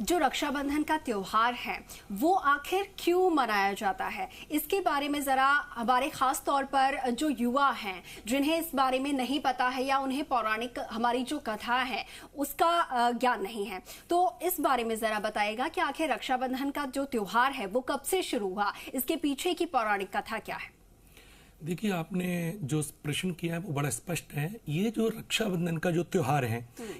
जो रक्षाबंधन का त्योहार है वो आखिर क्यों मनाया जाता है, इसके बारे में जरा हमारे खास तौर पर जो युवा हैं जिन्हें इस बारे में नहीं पता है या उन्हें पौराणिक हमारी जो कथा है उसका ज्ञान नहीं है, तो इस बारे में जरा बताएगा कि आखिर रक्षाबंधन का जो त्योहार है वो कब से शुरू हुआ, इसके पीछे की पौराणिक कथा क्या है। देखिए, आपने जो प्रश्न किया है वो बड़ा स्पष्ट है। ये जो रक्षाबंधन का जो त्योहार है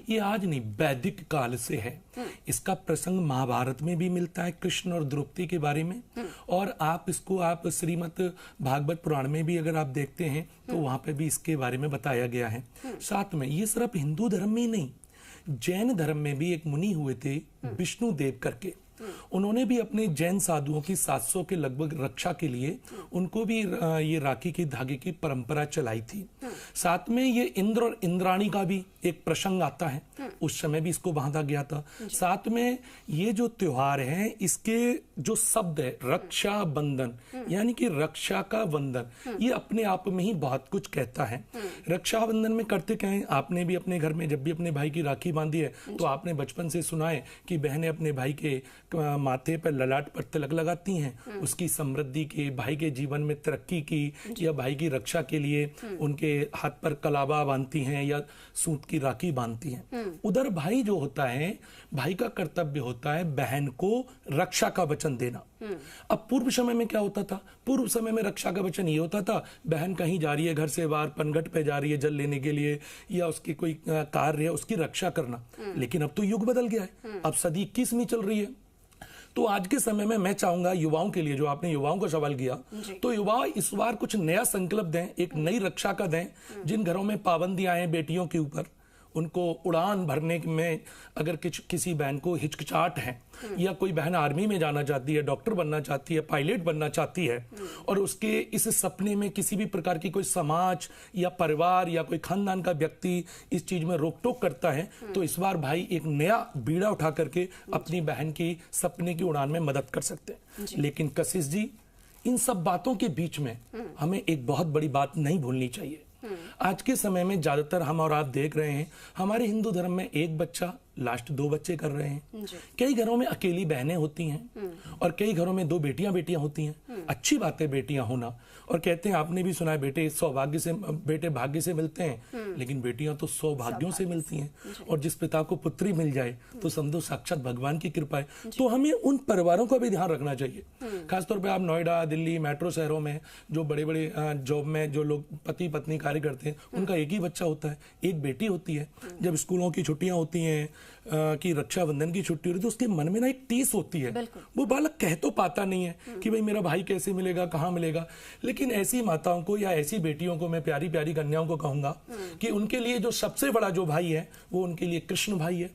ये आज नहीं, वैदिक काल से है। इसका प्रसंग महाभारत में भी मिलता है, कृष्ण और द्रौपदी के बारे में, और आप श्रीमद् भागवत पुराण में भी अगर आप देखते हैं तो वहां पे भी इसके बारे में बताया गया है। साथ में ये सिर्फ हिंदू धर्म में ही नहीं, जैन धर्म में भी एक मुनि हुए थे विष्णु देव करके, उन्होंने भी अपने जैन साधुओं की 700 के लगभग रक्षा के लिए उनको भी ये राखी के धागे की परंपरा चलाई थी। साथ में ये इंद्र और इंद्राणी का भी एक प्रसंग आता है, उस समय भी इसको बांधा गया था। साथ में ये जो त्योहार है इसके जो शब्द है रक्षा बंधन, यानी कि रक्षा का बंधन, ये अपने आप में ही बहुत कुछ कहता है। रक्षाबंधन में करते क्या है, आपने भी अपने घर में जब भी अपने भाई की राखी बांधी है तो आपने बचपन से सुना है कि बहनें अपने भाई के माथे पर ललाट पर तिलक लगाती हैं, उसकी समृद्धि के, भाई के जीवन में तरक्की की, या भाई की रक्षा के लिए उनके हाथ पर कलावा बांधती हैं या सूत की राखी बांधती हैं। उधर भाई जो होता है, भाई का कर्तव्य होता है बहन को रक्षा का वचन देना। अब पूर्व समय में क्या होता था, पूर्व समय में रक्षा का वचन ये होता था, बहन कहीं जा रही है घर से बाहर, पनघट पे जा रही है जल लेने के लिए या उसकी कोई कार्य है उसकी रक्षा करना। लेकिन अब तो युग बदल गया है, अब सदी 21वीं चल रही है। तो आज के समय में मैं चाहूंगा युवाओं के लिए, जो आपने युवाओं का सवाल किया, तो युवा इस बार कुछ नया संकल्प दें, एक नई रक्षा का दें। जिन घरों में पाबंदियां हैं बेटियों के ऊपर, उनको उड़ान भरने में अगर किसी बहन को हिचकिचाहट है, या कोई बहन आर्मी में जाना चाहती है, डॉक्टर बनना चाहती है, पायलट बनना चाहती है, और उसके इस सपने में किसी भी प्रकार की कोई समाज या परिवार या कोई खानदान का व्यक्ति इस चीज में रोक टोक करता है, तो इस बार भाई एक नया बीड़ा उठा करके अपनी बहन की सपने की उड़ान में मदद कर सकते हैं। लेकिन कशिश जी, इन सब बातों के बीच में हमें एक बहुत बड़ी बात नहीं भूलनी चाहिए। आज के समय में ज्यादातर हम और आप देख रहे हैं, हमारे हिंदू धर्म में एक बच्चा लास्ट 2 बच्चे कर रहे हैं। कई घरों में अकेली बहनें होती हैं और कई घरों में 2 बेटियां होती हैं। अच्छी बात है बेटियां होना, और कहते हैं, आपने भी सुना है, बेटे भाग्य से मिलते हैं, लेकिन बेटियां तो सौभाग्यों से मिलती हैं। और जिस पिता को पुत्री मिल जाए तो समझो साक्षात भगवान की कृपा है। तो हमें उन परिवारों का भी ध्यान रखना चाहिए। खासतौर पर आप नोएडा, दिल्ली, मेट्रो शहरों में जो बड़े बड़े जॉब में जो लोग पति पत्नी कार्य करते हैं, उनका एक ही बच्चा होता है, एक बेटी होती है। जब स्कूलों की छुट्टियां होती हैं कि रक्षाबंधन की छुट्टी हो रही है, तो उसके मन में ना एक टीस होती है। वो बालक कह तो पाता नहीं है कि भाई मेरा भाई कैसे मिलेगा, कहाँ मिलेगा, लेकिन ऐसी माताओं को या ऐसी बेटियों को मैं प्यारी प्यारी कन्याओं को कहूंगा कि उनके लिए जो सबसे बड़ा जो भाई है वो उनके लिए कृष्ण भाई है।